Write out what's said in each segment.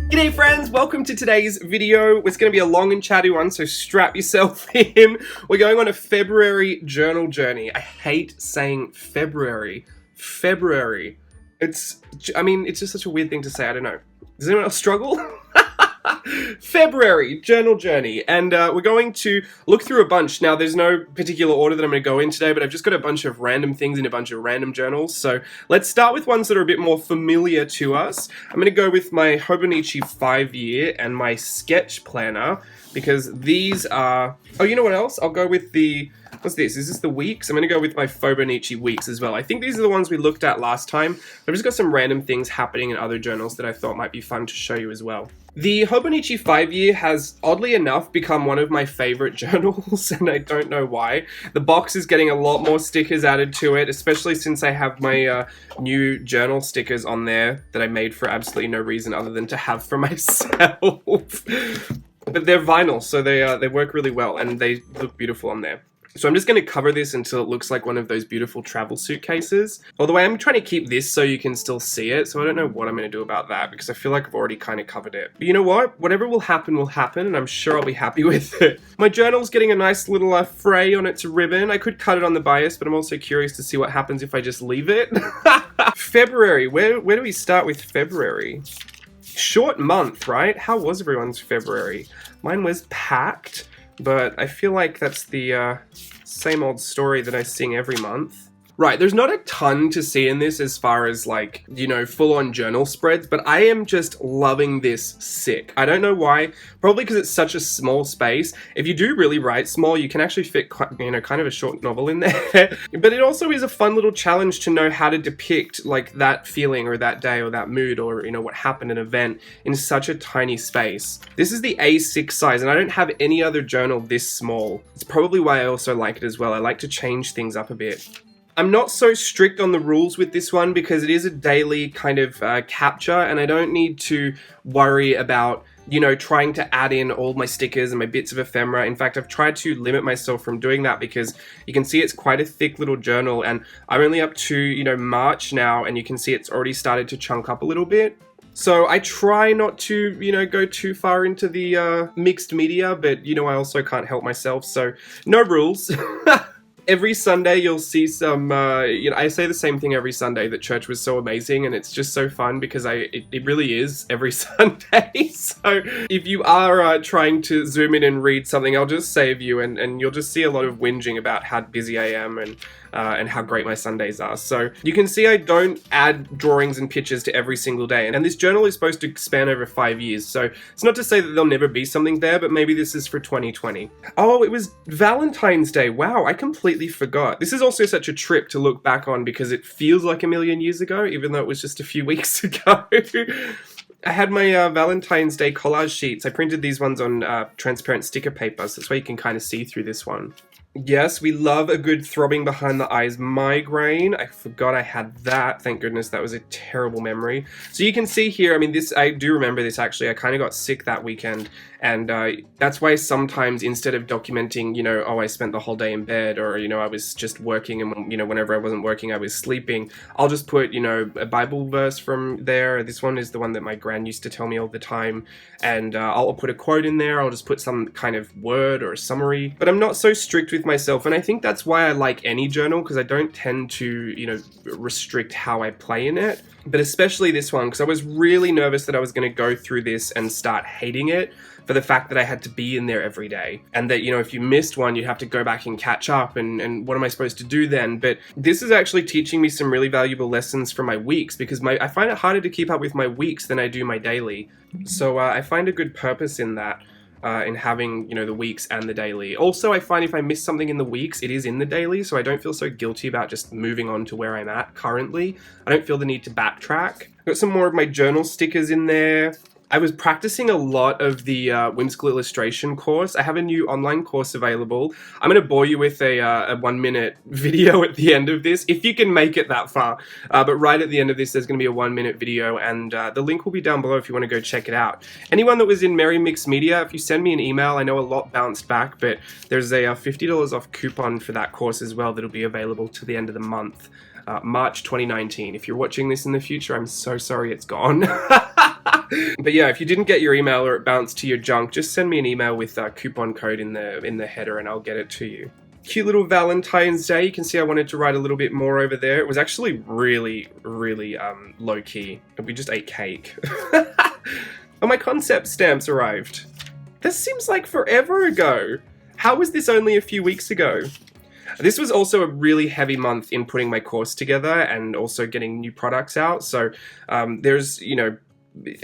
G'day friends, welcome to today's video. It's going to be a long and chatty one, so strap yourself in. We're going on a February journal journey. I hate saying February. February. It's just such a weird thing to say, I don't know. Does anyone else struggle? February journal journey, and we're going to look through a bunch. Now there's no particular order that I'm going to go in today, but I've just got a bunch of random things in a bunch of random journals. So let's start with ones that are a bit more familiar to us. I'm going to go with my Hobonichi 5-year and my sketch planner, because these are, oh, you know what else? I'll go with the, what's this? Is this the weeks? I'm going to go with my Hobonichi weeks as well. I think these are the ones we looked at last time. I've just got some random things happening in other journals that I thought might be fun to show you as well. The Hobonichi 5-year has, oddly enough, become one of my favorite journals, and I don't know why. The box is getting a lot more stickers added to it, especially since I have my new journal stickers on there that I made for absolutely no reason other than to have for myself. But they're vinyl, so they work really well, and they look beautiful on there. So I'm just going to cover this until it looks like one of those beautiful travel suitcases. Although I am trying to keep this so you can still see it, so I don't know what I'm going to do about that, because I feel like I've already kind of covered it. But you know what? Whatever will happen, and I'm sure I'll be happy with it. My journal's getting a nice little fray on its ribbon. I could cut it on the bias, but I'm also curious to see what happens if I just leave it. February. Where do we start with February? Short month, right? How was everyone's February? Mine was packed. But I feel like that's the same old story that I sing every month. Right, there's not a ton to see in this as far as, like, you know, full-on journal spreads, but I am just loving this sick. I don't know why, probably because it's such a small space. If you do really write small, you can actually fit, you know, kind of a short novel in there. But it also is a fun little challenge to know how to depict, like, that feeling or that day or that mood or, you know, what happened in an event in such a tiny space. This is the A6 size, and I don't have any other journal this small. It's probably why I also like it as well. I like to change things up a bit. I'm not so strict on the rules with this one because it is a daily kind of capture, and I don't need to worry about, you know, trying to add in all my stickers and my bits of ephemera. In fact, I've tried to limit myself from doing that because you can see it's quite a thick little journal, and I'm only up to, you know, March now, and you can see it's already started to chunk up a little bit. So I try not to, you know, go too far into the mixed media, but, you know, I also can't help myself, so no rules. Every Sunday you'll see some, you know, I say the same thing every Sunday, that church was so amazing, and it's just so fun because it really is every Sunday. So if you are trying to zoom in and read something, I'll just save you, and you'll just see a lot of whinging about how busy I am and how great my Sundays are. So you can see I don't add drawings and pictures to every single day. And this journal is supposed to span over 5 years. So it's not to say that there'll never be something there, but maybe this is for 2020. Oh, it was Valentine's Day. Wow, I completely forgot. This is also such a trip to look back on because it feels like a million years ago, even though it was just a few weeks ago. I had my Valentine's Day collage sheets. I printed these ones on transparent sticker paper, so that's why you can kind of see through this one. Yes, we love a good throbbing behind the eyes migraine. I forgot I had that. Thank goodness, that was a terrible memory. So you can see here, I mean, this, I do remember this actually. I kind of got sick that weekend, and that's why sometimes instead of documenting, you know, oh, I spent the whole day in bed, or, you know, I was just working, and, you know, whenever I wasn't working, I was sleeping, I'll just put, you know, a Bible verse from there. This one is the one that my gran used to tell me all the time, and I'll put a quote in there. I'll just put some kind of word or a summary, but I'm not so strict with myself, and I think that's why I like any journal, because I don't tend to, you know, restrict how I play in it. But especially this one, because I was really nervous that I was going to go through this and start hating it for the fact that I had to be in there every day, and that, you know, if you missed one, you'd have to go back and catch up, and what am I supposed to do then? But this is actually teaching me some really valuable lessons for my weeks, because I find it harder to keep up with my weeks than I do my daily. So I find a good purpose in that. In having, you know, the weeks and the daily. Also, I find if I miss something in the weeks, it is in the daily, so I don't feel so guilty about just moving on to where I'm at currently. I don't feel the need to backtrack. Got some more of my journal stickers in there. I was practicing a lot of the Whimsical Illustration course. I have a new online course available. I'm going to bore you with a 1-minute video at the end of this, if you can make it that far. But right at the end of this, there's going to be a 1-minute video, and the link will be down below if you want to go check it out. Anyone that was in Merry Mix Media, if you send me an email, I know a lot bounced back, but there's a $50 off coupon for that course as well that'll be available to the end of the month. March 2019. If you're watching this in the future, I'm so sorry it's gone. But yeah, if you didn't get your email or it bounced to your junk, just send me an email with a coupon code in the header and I'll get it to you. Cute little Valentine's Day. You can see I wanted to write a little bit more over there. It was actually really, really low key. We just ate cake. Oh, my concept stamps arrived. This seems like forever ago. How was this only a few weeks ago? This was also a really heavy month in putting my course together and also getting new products out. So there's, you know,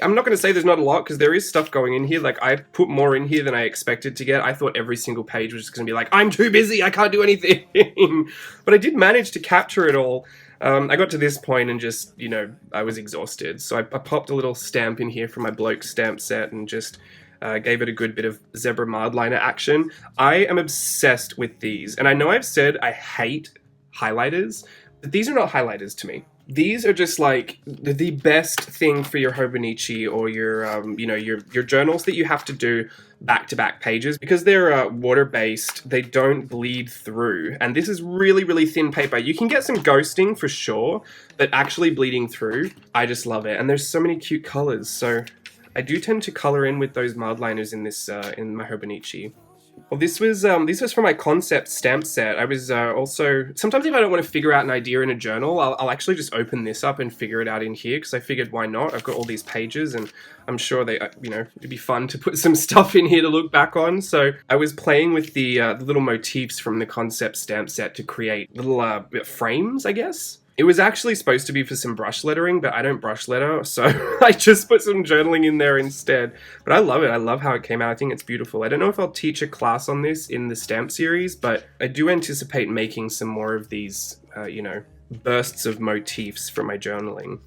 I'm not going to say there's not a lot because there is stuff going in here. Like, I put more in here than I expected to get. I thought every single page was just going to be like, I'm too busy, I can't do anything. But I did manage to capture it all. I got to this point and just, you know, I was exhausted. So I popped a little stamp in here from my bloke stamp set and just gave it a good bit of zebra mildliner action. I am obsessed with these. And I know I've said I hate highlighters, but these are not highlighters to me. These are just like the best thing for your Hobonichi or your, you know, your journals that you have to do back-to-back pages. Because they're water-based, they don't bleed through. And this is really, really thin paper. You can get some ghosting for sure, but actually bleeding through, I just love it. And there's so many cute colors. So I do tend to color in with those mildliners in this, in my Hobonichi. Well, this was for my concept stamp set. I was also, sometimes if I don't want to figure out an idea in a journal, I'll actually just open this up and figure it out in here, because I figured why not? I've got all these pages and I'm sure they, you know, it'd be fun to put some stuff in here to look back on. So I was playing with the little motifs from the concept stamp set to create little frames, I guess. It was actually supposed to be for some brush lettering, but I don't brush letter, so I just put some journaling in there instead. But I love it. I love how it came out. I think it's beautiful. I don't know if I'll teach a class on this in the stamp series, but I do anticipate making some more of these, you know, bursts of motifs from my journaling.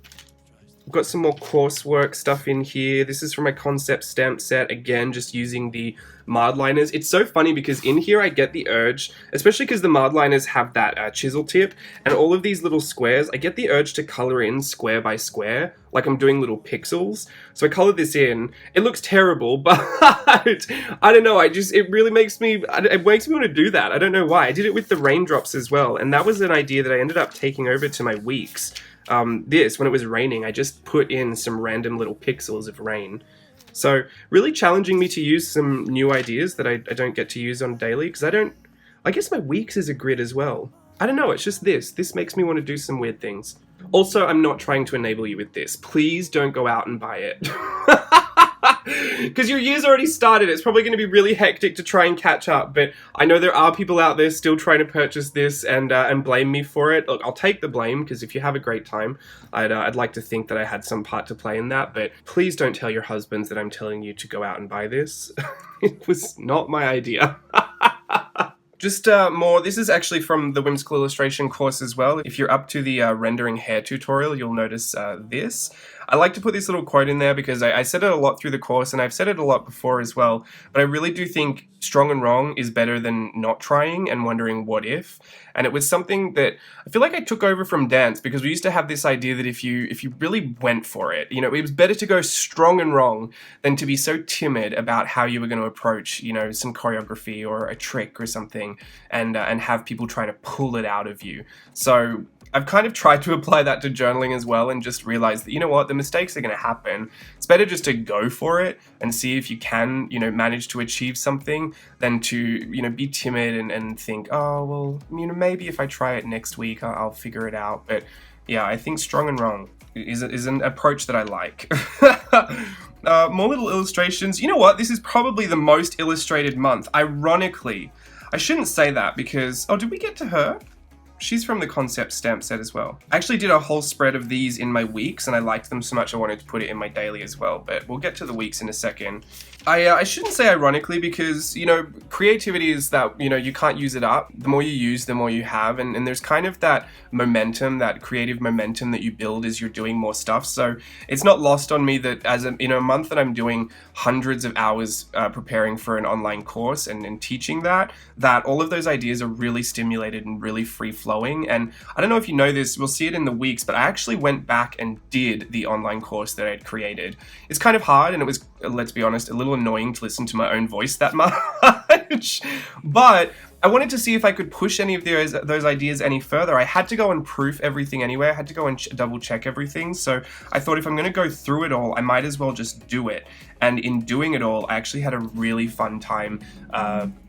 I've got some more coursework stuff in here. This is from my concept stamp set. Again, just using the mildliners. It's so funny because in here I get the urge, especially because the mildliners have that chisel tip and all of these little squares, I get the urge to color in square by square, like I'm doing little pixels. So I colored this in. It looks terrible, but I don't know. It really makes me want to do that. I don't know why. I did it with the raindrops as well. And that was an idea that I ended up taking over to my weeks. When it was raining, I just put in some random little pixels of rain. So really challenging me to use some new ideas that I don't get to use on daily, because I guess my weeks is a grid as well. I don't know, it's just this makes me want to do some weird things. Also, I'm not trying to enable you with this. Please don't go out and buy it. Because your year's already started. It's probably going to be really hectic to try and catch up, but I know there are people out there still trying to purchase this and blame me for it. Look, I'll take the blame, because if you have a great time, I'd like to think that I had some part to play in that, but please don't tell your husbands that I'm telling you to go out and buy this. It was not my idea. Just more, this is actually from the Whimsical Illustration course as well. If you're up to the rendering hair tutorial, you'll notice this. I like to put this little quote in there because I said it a lot through the course, and I've said it a lot before as well, but I really do think strong and wrong is better than not trying and wondering what if. And it was something that I feel like I took over from dance, because we used to have this idea that if you really went for it, you know, it was better to go strong and wrong than to be so timid about how you were going to approach, you know, some choreography or a trick or something, and have people trying to pull it out of you. So I've kind of tried to apply that to journaling as well, and just realized that, you know what, the mistakes are going to happen. It's better just to go for it and see if you can, you know, manage to achieve something than to, you know, be timid and think, oh, well, you know, maybe if I try it next week, I'll figure it out. But yeah, I think strong and wrong is an approach that I like. More little illustrations. You know what? This is probably the most illustrated month. Ironically, I shouldn't say that because, oh, did we get to her? She's from the concept stamp set as well. I actually did a whole spread of these in my weeks, and I liked them so much I wanted to put it in my daily as well, but we'll get to the weeks in a second. I shouldn't say ironically, because, you know, creativity is that, you know, you can't use it up. The more you use, the more you have, and there's kind of that momentum, that creative momentum that you build as you're doing more stuff. So it's not lost on me that as a month that I'm doing hundreds of hours preparing for an online course and teaching that all of those ideas are really stimulated and really free-flowing. And I don't know if you know this, we'll see it in the weeks, but I actually went back and did the online course that I'd created. It's kind of hard, and it was, let's be honest, a little annoying to listen to my own voice that much. But I wanted to see if I could push any of those ideas any further. I had to go and proof everything anyway. I had to go and double check everything. So I thought if I'm going to go through it all, I might as well just do it. And in doing it all, I actually had a really fun time,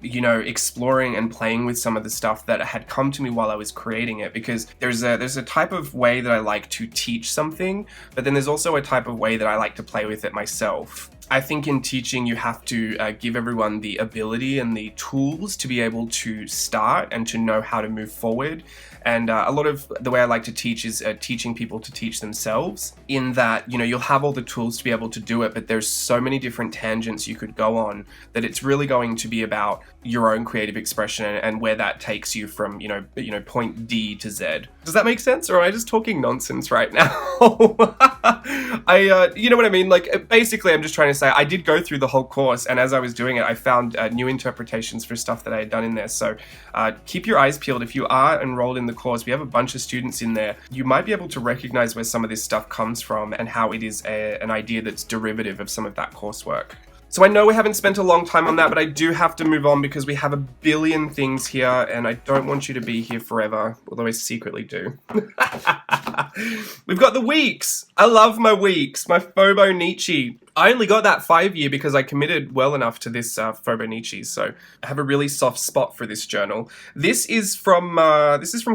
exploring and playing with some of the stuff that had come to me while I was creating it. Because there's a type of way that I like to teach something, but then there's also a type of way that I like to play with it myself. I think in teaching, you have to give everyone the ability and the tools to be able to start and to know how to move forward. And a lot of the way I like to teach is teaching people to teach themselves, in that, you'll have all the tools to be able to do it, but there's so many different tangents you could go on that it's really going to be about your own creative expression and where that takes you from, point D to Z. Does that make sense? Or am I just talking nonsense right now? You know what I mean? Like, basically, I'm just trying to say I did go through the whole course, and as I was doing it, I found new interpretations for stuff that I had done in there. So keep your eyes peeled. If you are enrolled in the course, we have a bunch of students in there. You might be able to recognize where some of this stuff comes from and how it is an idea that's derivative of some of that coursework. So I know we haven't spent a long time on that, but I do have to move on because we have a billion things here and I don't want you to be here forever, although I secretly do. We've got the weeks. I love my weeks, my Hobonichi. I only got that 5-year because I committed well enough to this Hobonichi, so I have a really soft spot for this journal. This is from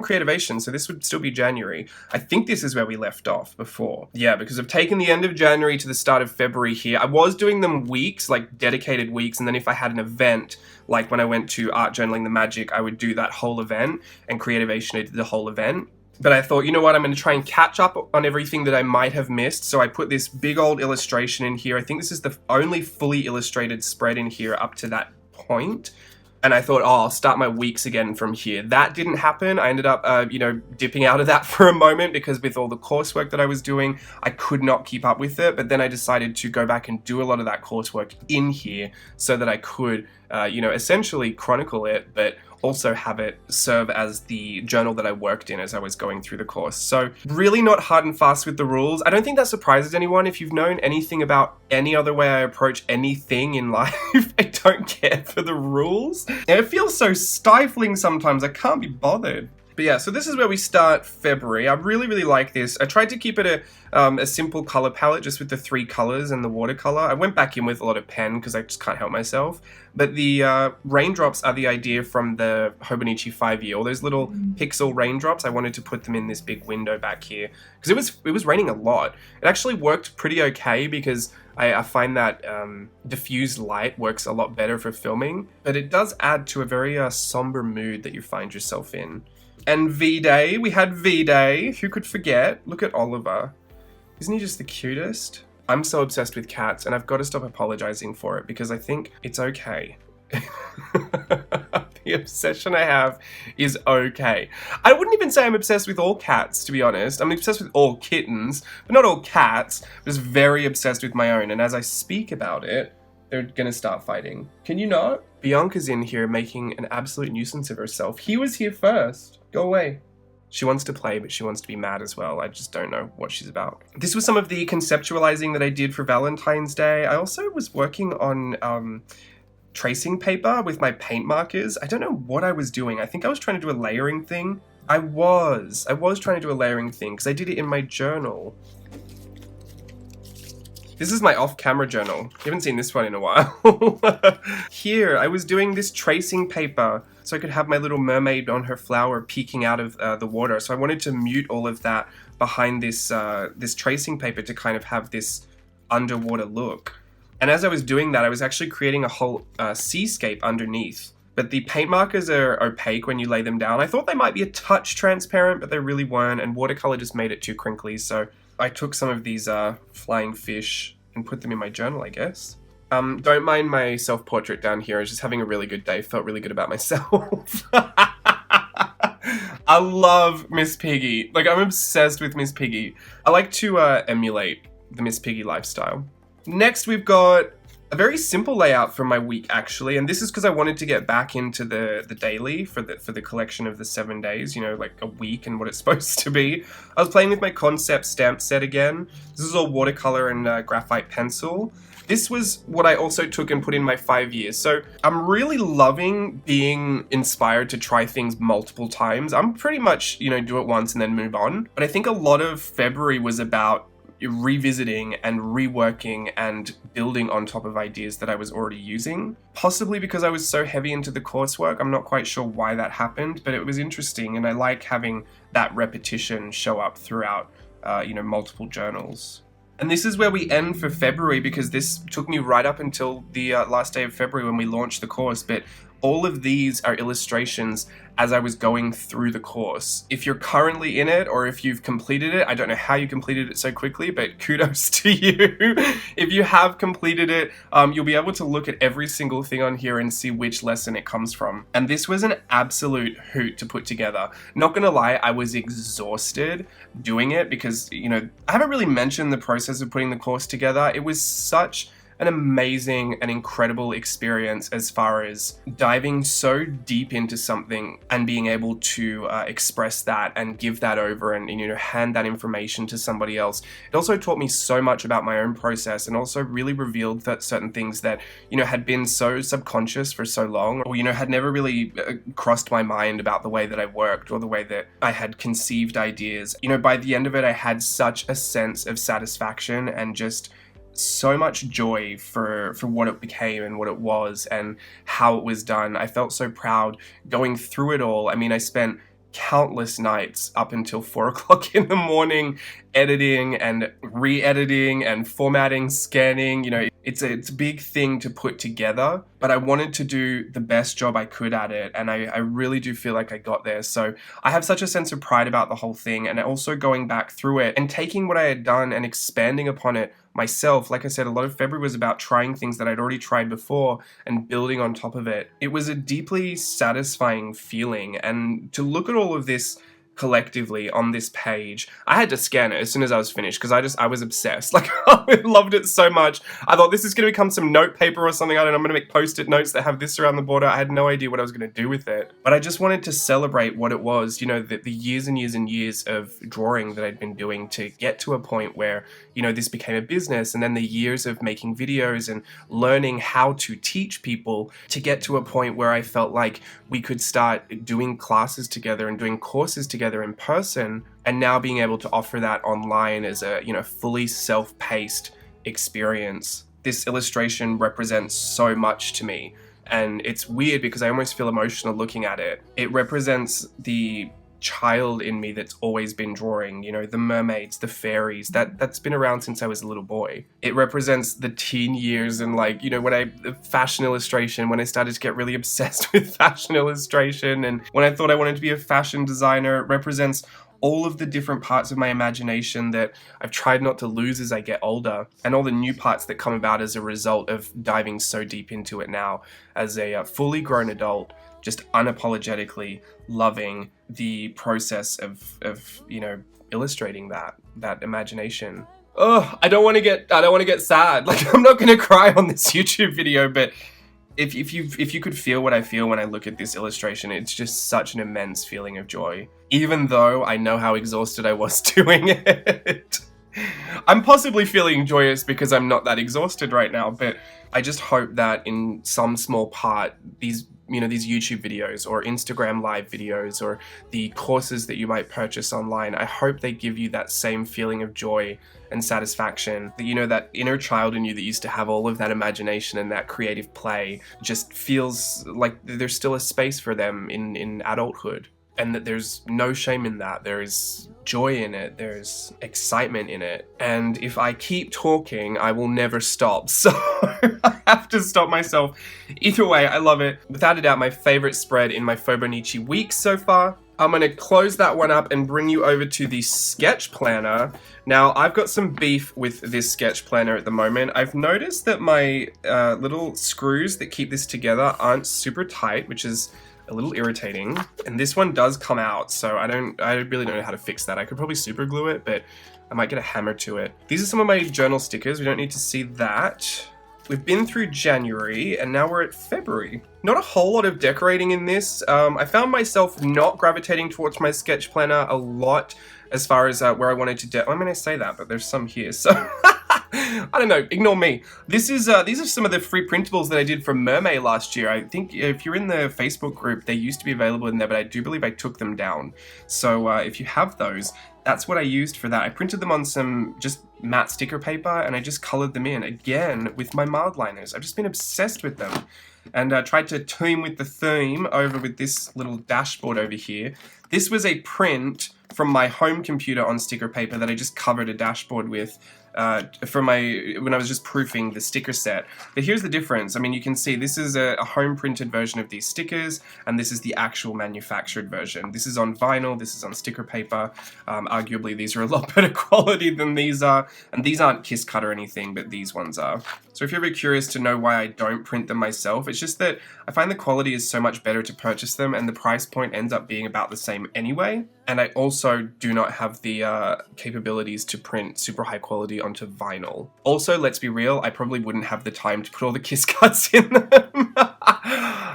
Creativation, so this would still be January. I think this is where we left off before. Yeah, because I've taken the end of January to the start of February here. I was doing them weeks, like dedicated weeks, and then if I had an event, like when I went to Art Journaling the Magic, I would do that whole event, and Creativation did the whole event. But I thought, you know what, I'm going to try and catch up on everything that I might have missed. So I put this big old illustration in here. I think this is the only fully illustrated spread in here up to that point. And I thought, I'll start my weeks again from here. That didn't happen. I ended up, dipping out of that for a moment because with all the coursework that I was doing, I could not keep up with it. But then I decided to go back and do a lot of that coursework in here so that I could, essentially chronicle it, but also have it serve as the journal that I worked in as I was going through the course. So really not hard and fast with the rules. I don't think that surprises anyone. If you've known anything about any other way I approach anything in life, I don't care for the rules. And it feels so stifling sometimes. I can't be bothered. But yeah, so this is where we start February. I really, really like this. I tried to keep it a simple color palette just with the 3 colors and the watercolor. I went back in with a lot of pen because I just can't help myself. But the raindrops are the idea from the Hobonichi 5-year. All those little pixel raindrops, I wanted to put them in this big window back here. Because it was raining a lot. It actually worked pretty okay because I find that diffused light works a lot better for filming. But it does add to a very somber mood that you find yourself in. And V-Day, we had V-Day. Who could forget? Look at Oliver. Isn't he just the cutest? I'm so obsessed with cats and I've got to stop apologizing for it because I think it's okay. The obsession I have is okay. I wouldn't even say I'm obsessed with all cats, to be honest. I'm obsessed with all kittens, but not all cats. I'm just very obsessed with my own. And as I speak about it, they're gonna start fighting. Can you not? Bianca's in here making an absolute nuisance of herself. He was here first. Go away. She wants to play, but she wants to be mad as well. I just don't know what she's about. This was some of the conceptualizing that I did for Valentine's Day. I also was working on tracing paper with my paint markers. I don't know what I was doing. I think I was trying to do a layering thing. I was trying to do a layering thing because I did it in my journal. This is my off-camera journal. You haven't seen this one in a while. Here, I was doing this tracing paper so I could have my little mermaid on her flower peeking out of the water. So I wanted to mute all of that behind this this tracing paper to kind of have this underwater look. And as I was doing that, I was actually creating a whole seascape underneath. But the paint markers are opaque when you lay them down. I thought they might be a touch transparent, but they really weren't. And watercolor just made it too crinkly. So I took some of these flying fish and put them in my journal, I guess. Don't mind my self-portrait down here. I was just having a really good day. Felt really good about myself. I love Miss Piggy. Like, I'm obsessed with Miss Piggy. I like to emulate the Miss Piggy lifestyle. Next, we've got a very simple layout for my week, actually, and this is because I wanted to get back into the daily for the collection of the 7 days, like a week and what it's supposed to be. I was playing with my concept stamp set again. This is all watercolor and graphite pencil. this was what I also took and put in my 5 years. So I'm really loving being inspired to try things multiple times. I'm pretty much, do it once and then move on. But I think a lot of February was about revisiting and reworking and building on top of ideas that I was already using. Possibly because I was so heavy into the coursework. I'm not quite sure why that happened, but it was interesting, and I like having that repetition show up throughout, multiple journals. And this is where we end for February, because this took me right up until the last day of February when we launched the course. But all of these are illustrations as I was going through the course. If you're currently in it, or if you've completed it, I don't know how you completed it so quickly, but kudos to you. If you have completed it, you'll be able to look at every single thing on here and see which lesson it comes from. And this was an absolute hoot to put together. Not gonna lie, I was exhausted doing it because, I haven't really mentioned the process of putting the course together. It was such an amazing and incredible experience as far as diving so deep into something and being able to express that and give that over and hand that information to somebody else. It also taught me so much about my own process, and also really revealed that certain things that had been so subconscious for so long, or had never really crossed my mind about the way that I worked or the way that I had conceived ideas. By the end of it, I had such a sense of satisfaction and just so much joy for what it became and what it was and how it was done. I felt so proud going through it all. I mean, I spent countless nights up until 4 o'clock in the morning editing and re-editing and formatting, scanning. It's a big thing to put together, but I wanted to do the best job I could at it, and I really do feel like I got there. So I have such a sense of pride about the whole thing, and also going back through it and taking what I had done and expanding upon it myself. Like I said, a lot of February was about trying things that I'd already tried before and building on top of it. It was a deeply satisfying feeling, and to look at all of this collectively on this page, I had to scan it as soon as I was finished because I was obsessed. Like, I loved it so much. I thought this is going to become some note paper or something. I don't know, I'm going to make post-it notes that have this around the border. I had no idea what I was going to do with it, but I just wanted to celebrate what it was, the years and years and years of drawing that I'd been doing to get to a point where, this became a business, and then the years of making videos and learning how to teach people to get to a point where I felt like we could start doing classes together and doing courses together in person, and now being able to offer that online as a fully self-paced experience. This illustration represents so much to me, and it's weird because I almost feel emotional looking at it. It represents the child in me that's always been drawing, the mermaids, the fairies, that's been around since I was a little boy. It represents the teen years and fashion illustration, when I started to get really obsessed with fashion illustration, and when I thought I wanted to be a fashion designer. It represents all of the different parts of my imagination that I've tried not to lose as I get older, and all the new parts that come about as a result of diving so deep into it now as a fully grown adult, just unapologetically loving the process of illustrating that imagination. Oh, I don't want to get sad. Like, I'm not going to cry on this YouTube video, but if you could feel what I feel when I look at this illustration, it's just such an immense feeling of joy, even though I know how exhausted I was doing it. I'm possibly feeling joyous because I'm not that exhausted right now, but I just hope that in some small part, these YouTube videos or Instagram live videos or the courses that you might purchase online, I hope they give you that same feeling of joy and satisfaction. That, that inner child in you that used to have all of that imagination and that creative play just feels like there's still a space for them in adulthood. And that there's no shame in that. There is joy in it. There's excitement in it. And if I keep talking, I will never stop. So I have to stop myself. Either way, I love it. Without a doubt, my favorite spread in my Hobonichi week so far. I'm going to close that one up and bring you over to the sketch planner. Now, I've got some beef with this sketch planner at the moment. I've noticed that my little screws that keep this together aren't super tight, which is a little irritating, and this one does come out, so I really don't know how to fix that. I could probably super glue it, but I might get a hammer to it. These are some of my journal stickers. We don't need to see that. We've been through January, and now we're at February. Not a whole lot of decorating in this. I found myself not gravitating towards my sketch planner a lot as far as where I wanted to I say that, but there's some here, so I don't know, ignore me. These are some of the free printables that I did from Mermaid last year. I think if you're in the Facebook group, they used to be available in there, but I do believe I took them down. So if you have those, that's what I used for that. I printed them on some just matte sticker paper and I just colored them in again with my mild liners. I've just been obsessed with them. And I tried to team with the theme over with this little dashboard over here. This was a print from my home computer on sticker paper that I just covered a dashboard with when I was just proofing the sticker set. But here's the difference. I mean, you can see this is a home printed version of these stickers, and this is the actual manufactured version. This is on vinyl, this is on sticker paper. Arguably, these are a lot better quality than these are, and these aren't kiss cut or anything, but these ones are. So if you're ever curious to know why I don't print them myself, it's just that I find the quality is so much better to purchase them, and the price point ends up being about the same anyway. And I also do not have the capabilities to print super high quality onto vinyl. Also, let's be real, I probably wouldn't have the time to put all the kiss cuts in them.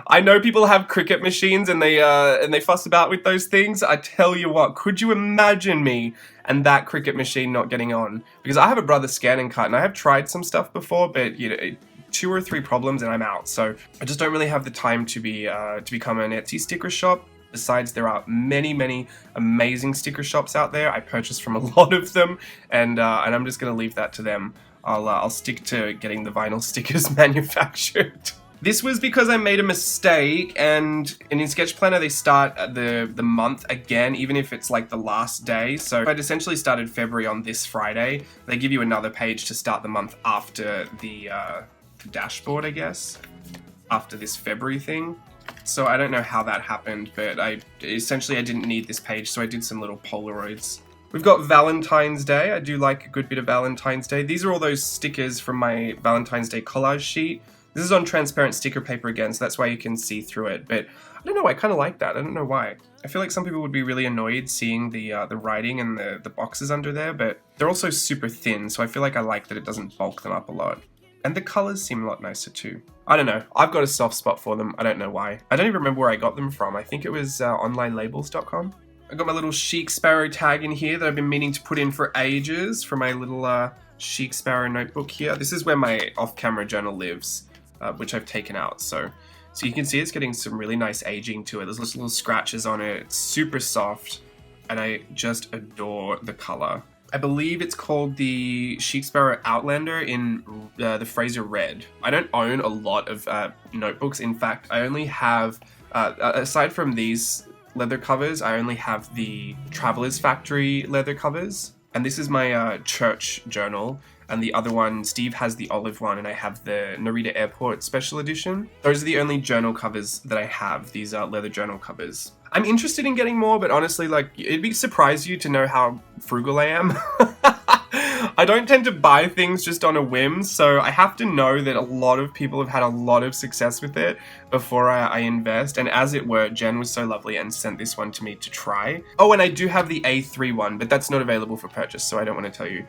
I know people have Cricut machines and they fuss about with those things. I tell you what, could you imagine me and that Cricut machine not getting on? Because I have a brother scan and cut, and I have tried some stuff before, but you know, 2 or 3 problems and I'm out. So I just don't really have the time to become an Etsy sticker shop. Besides, there are many amazing sticker shops out there. I purchased from a lot of them, and I'm just going to leave that to them. I'll stick to getting the vinyl stickers manufactured. This was because I made a mistake, and in Sketch Planner they start the month again, even if it's like the last day. So I'd essentially started February on this Friday. They give you another page to start the month after the dashboard, I guess, after this February thing. So I don't know how that happened, but I didn't need this page, so I did some little Polaroids. We've got Valentine's Day. I do like a good bit of Valentine's Day. These are all those stickers from my Valentine's Day collage sheet. This is on transparent sticker paper again, so that's why you can see through it. But I don't know, I kind of like that. I don't know why. I feel like some people would be really annoyed seeing the writing and the boxes under there, but they're also super thin, so I feel like I like that it doesn't bulk them up a lot. And the colors seem a lot nicer too. I don't know. I've got a soft spot for them. I don't know why. I don't even remember where I got them from. I think it was onlinelabels.com. I got my little Chic Sparrow tag in here that I've been meaning to put in for ages for my little Chic Sparrow notebook here. This is where my off-camera journal lives, which I've taken out. So you can see it's getting some really nice aging to it. There's little scratches on it. It's super soft, and I just adore the color. I believe it's called the Chic Sparrow Outlander in the Fraser Red. I don't own a lot of notebooks. In fact, I only have, aside from these leather covers, I only have the Traveler's Factory leather covers. And this is my church journal. And the other one, Steve has the olive one, and I have the Narita Airport Special Edition. Those are the only journal covers that I have, these leather journal covers. I'm interested in getting more, but honestly, like, it'd surprise you to know how frugal I am. I don't tend to buy things just on a whim, so I have to know that a lot of people have had a lot of success with it before I invest. And as it were, Jen was so lovely and sent this one to me to try. Oh, and I do have the A3 one, but that's not available for purchase, so I don't want to tell you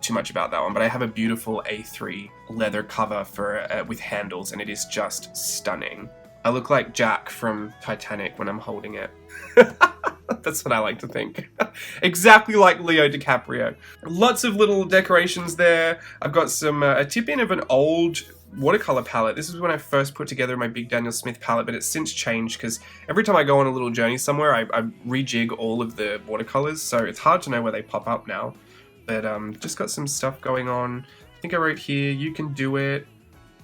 too much about that one. But I have a beautiful A3 leather cover for with handles, and it is just stunning. I look like Jack from Titanic when I'm holding it. That's what I like to think. Exactly like Leo DiCaprio. Lots of little decorations there. I've got a tip-in of an old watercolor palette. This is when I first put together my Big Daniel Smith palette, but it's since changed because every time I go on a little journey somewhere, I rejig all of the watercolors, so it's hard to know where they pop up now. But just got some stuff going on. I think I wrote here, "You can do it."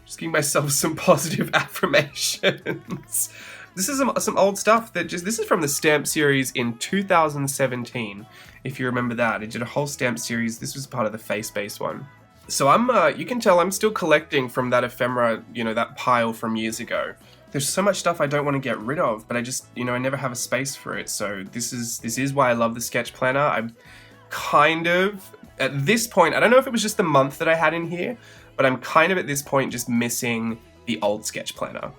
Just giving myself some positive affirmations. This is some old stuff this is from the stamp series in 2017, if you remember that. I did a whole stamp series. This was part of the face-based one. So you can tell I'm still collecting from that ephemera, that pile from years ago. There's so much stuff I don't want to get rid of, but I just, I never have a space for it. So this is why I love the Sketch Planner. I'm kind of, at this point, I don't know if it was just the month that I had in here, but I'm kind of at this point just missing the old Sketch Planner.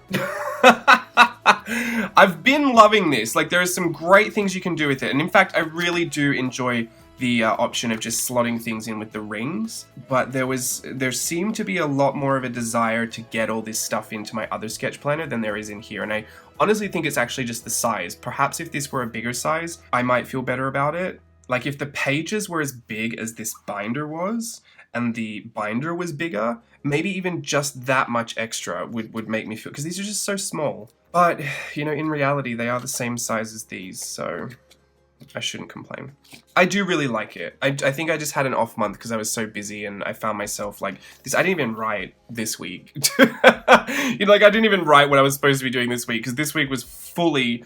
I've been loving this. Like, there are some great things you can do with it. And in fact, I really do enjoy the option of just slotting things in with the rings. But there seemed to be a lot more of a desire to get all this stuff into my other Sketch Planner than there is in here. And I honestly think it's actually just the size. Perhaps if this were a bigger size, I might feel better about it. Like if the pages were as big as this binder was, and the binder was bigger, maybe even just that much extra would make me feel, because these are just so small. But, you know, in reality, they are the same size as these, so I shouldn't complain. I do really like it. I think I just had an off month because I was so busy and I found myself like this. I didn't even write this week. You know, like I didn't even write what I was supposed to be doing this week because this week was fully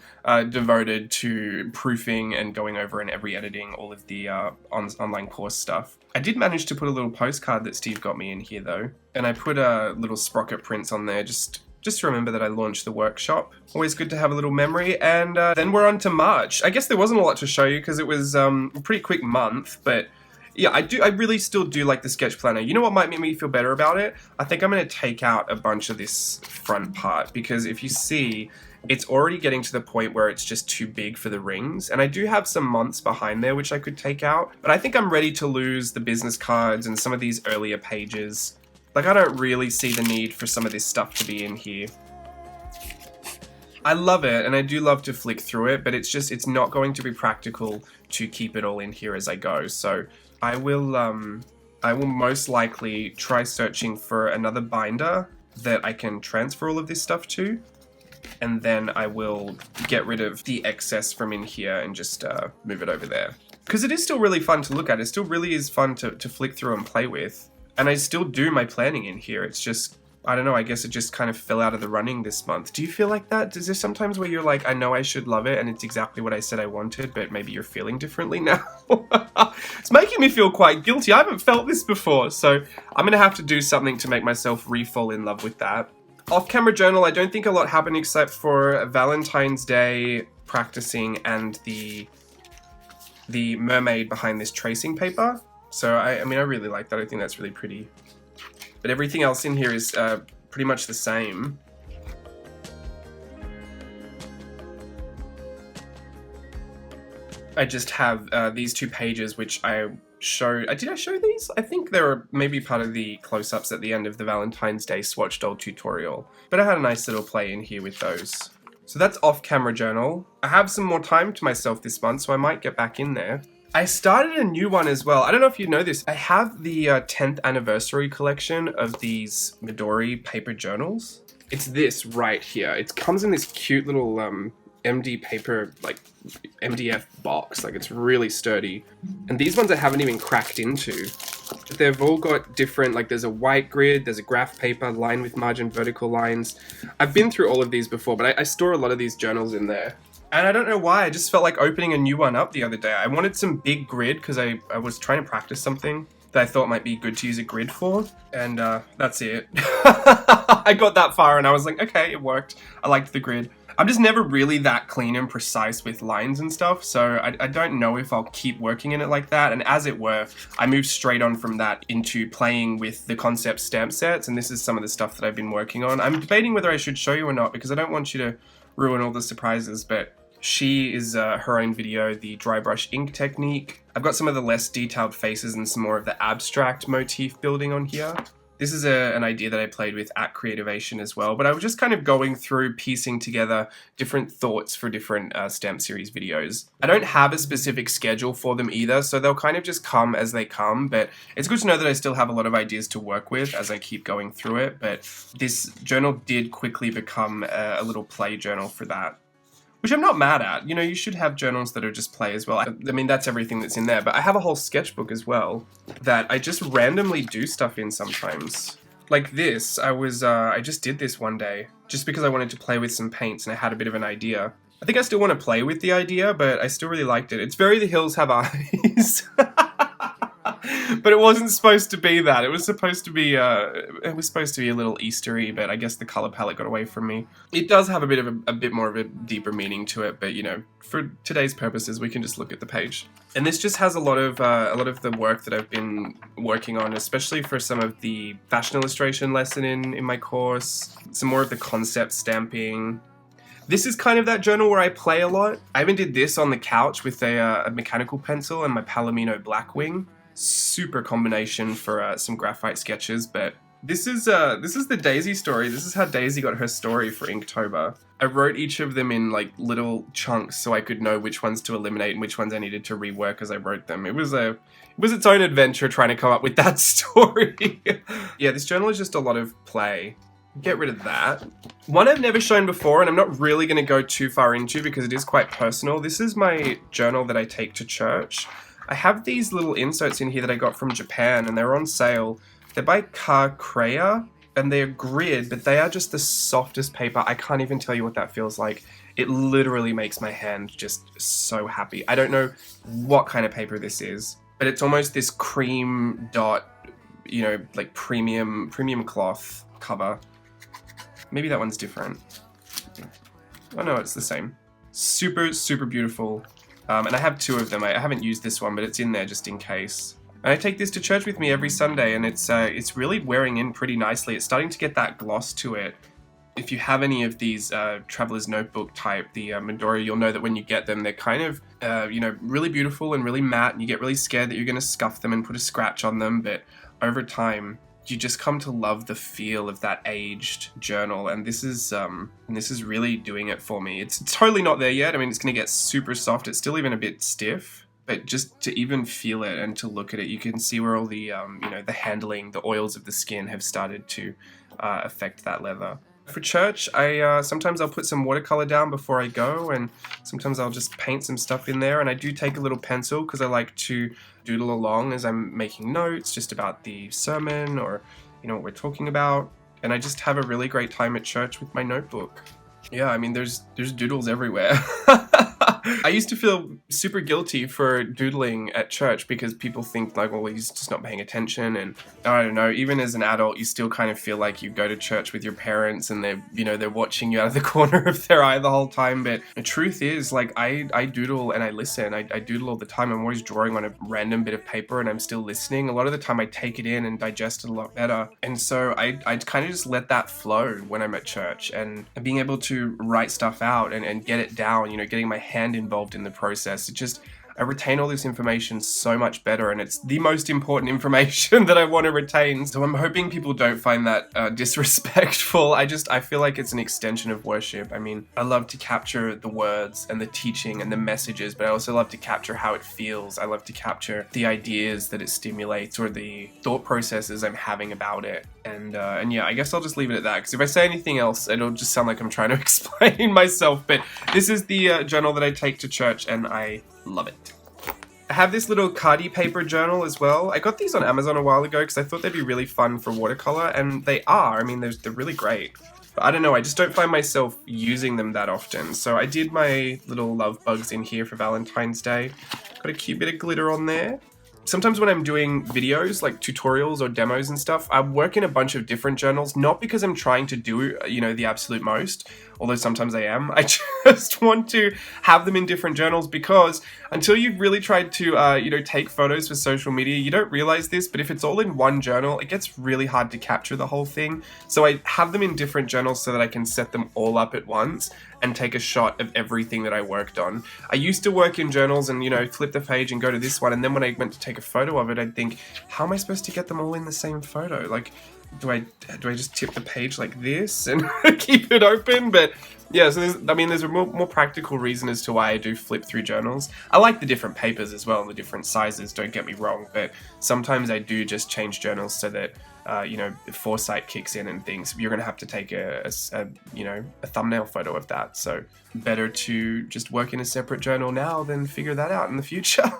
devoted to proofing and going over and editing all of the online course stuff. I did manage to put a little postcard that Steve got me in here though. And I put little sprocket prints on there just to remember that I launched the workshop. Always good to have a little memory. And then we're on to March. I guess there wasn't a lot to show you because it was a pretty quick month, but yeah, I really still do like the sketch planner. You know what might make me feel better about it? I think I'm going to take out a bunch of this front part because if you see, it's already getting to the point where it's just too big for the rings. And I do have some months behind there which I could take out, but I think I'm ready to lose the business cards and some of these earlier pages. Like, I don't really see the need for some of this stuff to be in here. I love it, and I do love to flick through it, but it's not going to be practical to keep it all in here as I go. So I will most likely try searching for another binder that I can transfer all of this stuff to, and then I will get rid of the excess from in here and just move it over there. Because it is still really fun to look at. It still really is fun to flick through and play with. And I still do my planning in here. It's just, I don't know, I guess it just kind of fell out of the running this month. Do you feel like that? Is there sometimes where you're like, I know I should love it and it's exactly what I said I wanted, but maybe you're feeling differently now? It's making me feel quite guilty. I haven't felt this before, so I'm going to have to do something to make myself re-fall in love with that. Off-camera journal, I don't think a lot happened except for Valentine's Day practicing and the mermaid behind this tracing paper. So, I mean, I really like that. I think that's really pretty. But everything else in here is pretty much the same. I just have these two pages, which I showed. Did I show these? I think they were maybe part of the close-ups at the end of the Valentine's Day swatch doll tutorial. But I had a nice little play in here with those. So that's off-camera journal. I have some more time to myself this month, so I might get back in there. I started a new one as well. I don't know if you know this. I have the 10th anniversary collection of these Midori paper journals. It's this right here. It comes in this cute little MD paper, like MDF box. Like it's really sturdy. And these ones I haven't even cracked into. They've all got different, like there's a white grid, there's a graph paper, line with margin, vertical lines. I've been through all of these before, but I store a lot of these journals in there. And I don't know why, I just felt like opening a new one up the other day. I wanted some big grid because I was trying to practice something that I thought might be good to use a grid for. And that's it. I got that far and I was like, okay, it worked. I liked the grid. I'm just never really that clean and precise with lines and stuff, so I don't know if I'll keep working in it like that. And as it were, I moved straight on from that into playing with the concept stamp sets, and this is some of the stuff that I've been working on. I'm debating whether I should show you or not because I don't want you to ruin all the surprises, but she is her own video, the dry brush ink technique. I've got some of the less detailed faces and some more of the abstract motif building on here. This is an idea that I played with at Creativation as well, but I was just kind of going through piecing together different thoughts for different stamp series videos. I don't have a specific schedule for them either, so they'll kind of just come as they come, but it's good to know that I still have a lot of ideas to work with as I keep going through it, but this journal did quickly become a little play journal for that. Which I'm not mad at. You know, you should have journals that are just play as well. I mean, that's everything that's in there. But I have a whole sketchbook as well that I just randomly do stuff in sometimes. Like this, I just did this one day just because I wanted to play with some paints and I had a bit of an idea. I think I still want to play with the idea, but I still really liked it. It's very The Hills Have Eyes. But it wasn't supposed to be that. It was supposed to be a little Eastery, but I guess the color palette got away from me. It does have a bit more of a deeper meaning to it, but you know, for today's purposes, we can just look at the page. And this just has a lot of the work that I've been working on, especially for some of the fashion illustration lesson in my course, some more of the concept stamping. This is kind of that journal where I play a lot. I even did this on the couch with a mechanical pencil and my Palomino Blackwing. Super combination for some graphite sketches, but this is the Daisy story. This is how Daisy got her story for Inktober. I wrote each of them in like little chunks so I could know which ones to eliminate and which ones I needed to rework as I wrote them. It was its own adventure trying to come up with that story. Yeah, this journal is just a lot of play. Get rid of that. One I've never shown before, and I'm not really going to go too far into because it is quite personal. This is my journal that I take to church. I have these little inserts in here that I got from Japan, and they're on sale. They're by Crea, and they're grid, but they are just the softest paper. I can't even tell you what that feels like. It literally makes my hand just so happy. I don't know what kind of paper this is, but it's almost this cream dot, you know, like premium cloth cover. Maybe that one's different. Oh no, it's the same. Super, super beautiful. And I have two of them. I haven't used this one, but it's in there just in case. And I take this to church with me every Sunday, and it's really wearing in pretty nicely. It's starting to get that gloss to it. If you have any of these Traveler's Notebook type, the Midori, you'll know that when you get them, they're kind of, you know, really beautiful and really matte, and you get really scared that you're going to scuff them and put a scratch on them, but over time, you just come to love the feel of that aged journal, and this is really doing it for me. It's totally not there yet. I mean, it's going to get super soft. It's still even a bit stiff, but just to even feel it and to look at it, you can see where all the you know, the handling, the oils of the skin have started to affect that leather. For church, sometimes I'll put some watercolor down before I go, and sometimes I'll just paint some stuff in there, and I do take a little pencil because I like to doodle along as I'm making notes just about the sermon or, you know, what we're talking about, and I just have a really great time at church with my notebook. Yeah, I mean, there's doodles everywhere. I used to feel super guilty for doodling at church because people think like, well, he's just not paying attention, and I don't know, even as an adult, you still kind of feel like you go to church with your parents and they're watching you out of the corner of their eye the whole time, but the truth is, like, I doodle and I listen. I doodle all the time. I'm always drawing on a random bit of paper and I'm still listening. A lot of the time I take it in and digest it a lot better, and so I kind of just let that flow when I'm at church, and being able to write stuff out and get it down, you know, getting my hand involved in the process. I retain all this information so much better, and it's the most important information that I want to retain. So I'm hoping people don't find that disrespectful. I feel like it's an extension of worship. I mean, I love to capture the words and the teaching and the messages, but I also love to capture how it feels. I love to capture the ideas that it stimulates or the thought processes I'm having about it. And yeah, I guess I'll just leave it at that, because if I say anything else, it'll just sound like I'm trying to explain myself. But this is the journal that I take to church, and I love it. I have this little cardie paper journal as well. I got these on Amazon a while ago because I thought they'd be really fun for watercolor, and they are. I mean, they're really great. But I don't know, I just don't find myself using them that often. So I did my little love bugs in here for Valentine's Day. Got a cute bit of glitter on there. Sometimes when I'm doing videos, like tutorials or demos and stuff, I work in a bunch of different journals, not because I'm trying to do, you know, the absolute most, although sometimes I am. I just want to have them in different journals because until you've really tried to, you know, take photos for social media, you don't realize this, but if it's all in one journal, it gets really hard to capture the whole thing. So I have them in different journals so that I can set them all up at once and take a shot of everything that I worked on. I used to work in journals and, you know, flip the page and go to this one, and then when I went to take a photo of it, I'd think, how am I supposed to get them all in the same photo? Like, do I just tip the page like this and keep it open? But yeah, so there's a more practical reason as to why I do flip through journals. I like the different papers as well and the different sizes, don't get me wrong, but sometimes I do just change journals so that you know, foresight kicks in and things. You're going to have to take a thumbnail photo of that. So better to just work in a separate journal now than figure that out in the future.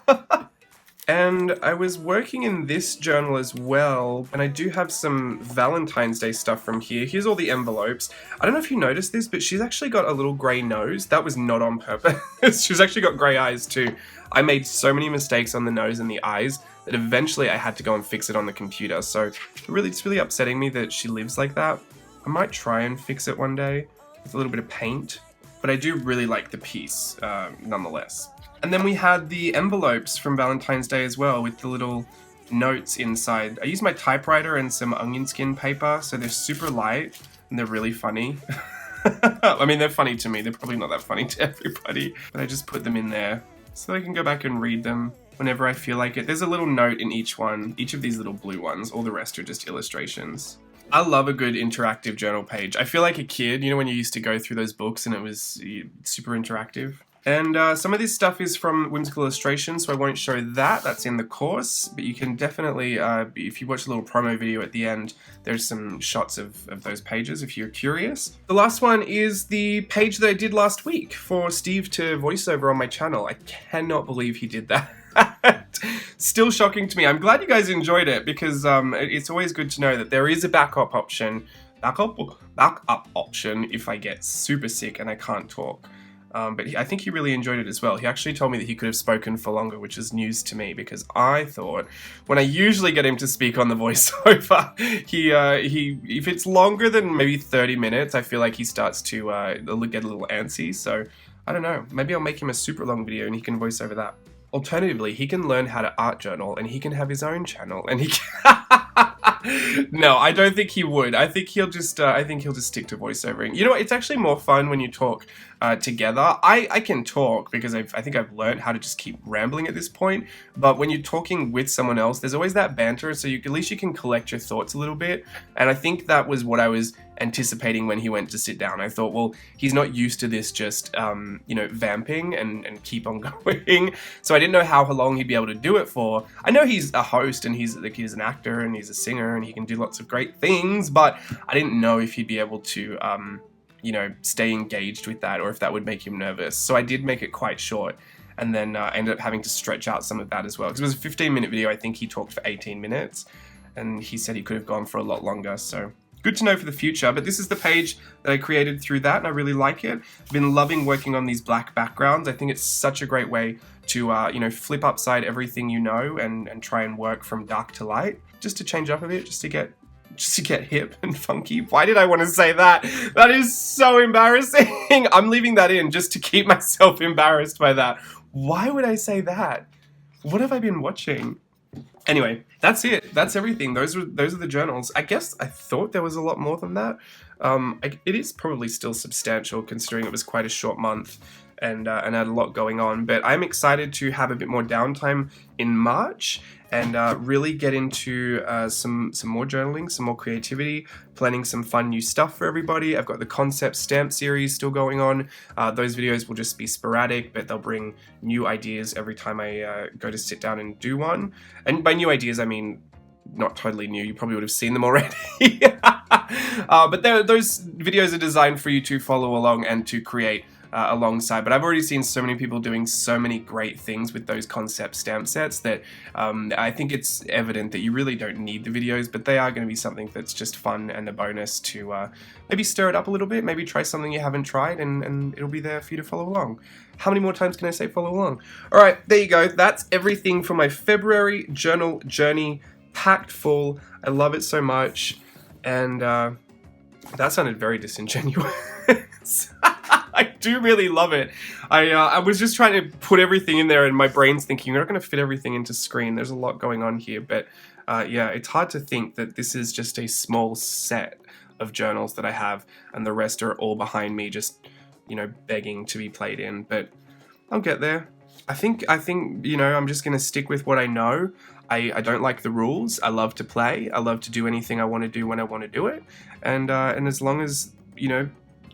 And I was working in this journal as well, and I do have some Valentine's Day stuff from here. Here's all the envelopes. I don't know if you noticed this, but she's actually got a little grey nose. That was not on purpose. She's actually got grey eyes too. I made so many mistakes on the nose and the eyes that eventually I had to go and fix it on the computer. So it's really upsetting me that she lives like that. I might try and fix it one day with a little bit of paint, but I do really like the piece nonetheless. And then we had the envelopes from Valentine's Day as well with the little notes inside. I used my typewriter and some onion skin paper, so they're super light and they're really funny. I mean, they're funny to me. They're probably not that funny to everybody, but I just put them in there so I can go back and read them whenever I feel like it. There's a little note in each one, each of these little blue ones. All the rest are just illustrations. I love a good interactive journal page. I feel like a kid, you know, when you used to go through those books and it was super interactive. And some of this stuff is from Whimsical Illustration, so I won't show that. That's in the course, but you can definitely, if you watch a little promo video at the end, there's some shots of those pages if you're curious. The last one is the page that I did last week for Steve to voiceover on my channel. I cannot believe he did that. Still shocking to me. I'm glad you guys enjoyed it because it's always good to know that there is a backup option if I get super sick and I can't talk. But I think he really enjoyed it as well. He actually told me that he could have spoken for longer, which is news to me because I thought when I usually get him to speak on the voiceover, if it's longer than maybe 30 minutes, I feel like he starts to get a little antsy. So I don't know. Maybe I'll make him a super long video and he can voice over that. Alternatively, he can learn how to art journal and he can have his own channel and he can... No, I don't think he would. I think he'll just stick to voiceovering. You know what? It's actually more fun when you talk together. I can talk because I think I've learned how to just keep rambling at this point. But when you're talking with someone else, there's always that banter, so at least you can collect your thoughts a little bit. And I think that was what I was anticipating when he went to sit down. I thought, well, he's not used to this just, vamping and keep on going. So I didn't know how long he'd be able to do it for. I know he's a host and he's an actor and he's a singer and he can do lots of great things, but I didn't know if he'd be able to, stay engaged with that or if that would make him nervous. So I did make it quite short and then ended up having to stretch out some of that as well. Because it was a 15-minute video. I think he talked for 18 minutes and he said he could have gone for a lot longer. So good to know for the future, but this is the page that I created through that and I really like it. I've been loving working on these black backgrounds. I think it's such a great way to, flip upside everything you know and try and work from dark to light, just to change up a bit, just to get hip and funky. Why did I want to say that? That is so embarrassing. I'm leaving that in just to keep myself embarrassed by that. Why would I say that? What have I been watching? Anyway, that's it. That's everything. Those are the journals. I guess I thought there was a lot more than that. It is probably still substantial considering it was quite a short month and had a lot going on. But I'm excited to have a bit more downtime in March and really get into some more journaling, some more creativity, planning some fun new stuff for everybody. I've got the concept stamp series still going on. Those videos will just be sporadic, but they'll bring new ideas every time I go to sit down and do one. And by new ideas, I mean not totally new. You probably would have seen them already. But those videos are designed for you to follow along and to create alongside. But I've already seen so many people doing so many great things with those concept stamp sets that I think it's evident that you really don't need the videos, but they are going to be something that's just fun and a bonus to maybe stir it up a little bit, maybe try something you haven't tried, and it'll be there for you to follow along. How many more times can I say follow along? All right, there you go. That's everything for my February journal journey, packed full. I love it so much, and that sounded very disingenuous. I do really love it. I was just trying to put everything in there and my brain's thinking, you're not going to fit everything into screen. There's a lot going on here. But yeah, it's hard to think that this is just a small set of journals that I have and the rest are all behind me just, begging to be played in. But I'll get there. I think I'm just going to stick with what I know. I don't like the rules. I love to play. I love to do anything I want to do when I want to do it. And as long as,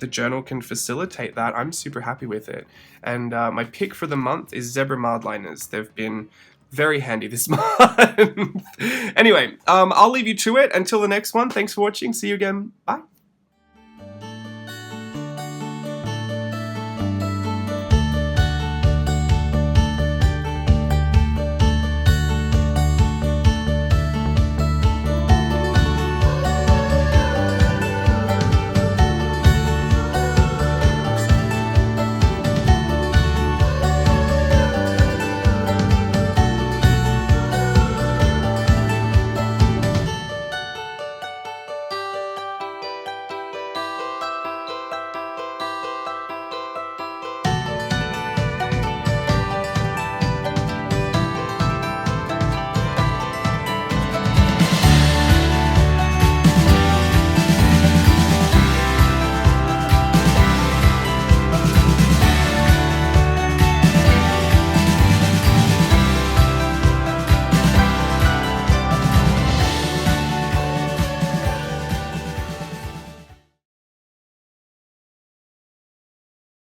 the journal can facilitate that, I'm super happy with it. And my pick for the month is zebra mildliners. They've been very handy this month. Anyway, I'll leave you to it. Until the next one, thanks for watching. See you again. Bye.